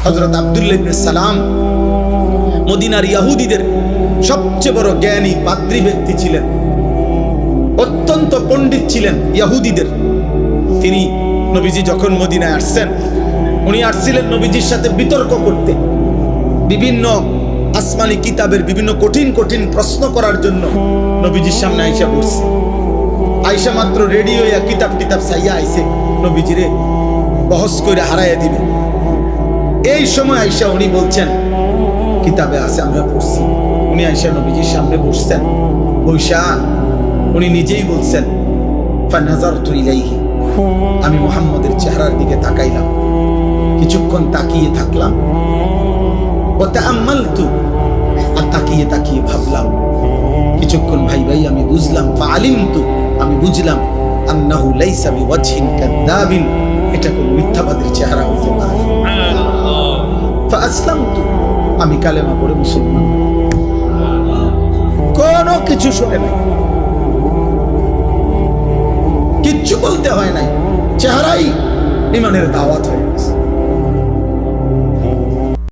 হযরত আব্দুল্লাহ ইবনে সালাম মদিনার ইহুদিদের সবচেয়ে বড় জ্ঞানী পাদ্রী ব্যক্তি ছিলেন, অত্যন্ত পণ্ডিত ছিলেন ইহুদিদের। তিনি নবীজি যখন মদিনায় আসছেন, উনি আসছিলেন নবীজির সাথে বিতর্ক করতে, বিভিন্ন আসমানি কিতাবের বিভিন্ন কঠিন কঠিন প্রশ্ন করার জন্য নবীজির সামনে আইসা বসছে। আইসা মাত্র রেডি হইয়া কিতাব চাইয়া আইসে নবীজিরে বহস করে হারাইয়া দিবে। এই সময় আইসা উনি বলছেন কিতাবে আছে, আমরা পড়ছি। উনি আইসা নবীজির সামনে বসছেন, বৈশা উনি নিজেই বলছেন ফানাজারতু ইলাইহি, আমি মুহাম্মদের চেহারার দিকে তাকাইলাম, কিছুক্ষণ তাকিয়ে থাকলাম। ওয়া তাআম্মালতু, আর তাকিয়ে তাকিয়ে ভাবলাম, কিছুক্ষণ ভাই আমি বুঝলাম। ফাআলিমতু, আমি বুঝলাম আন্নাহু লাইসা বিওয়াজহিন কাযাবিন, এটা কোন মিথ্যাবাদীর চেহারা হইতে পারে। ফাআসলামতু, আমি কালেমা পড়ে মুসলমান। কোনো কিছু শুনে নাই, কিচ্ছু বলতে হয় নাই, চেহারাই ইমানের দাওয়াত হয়ে গেছে।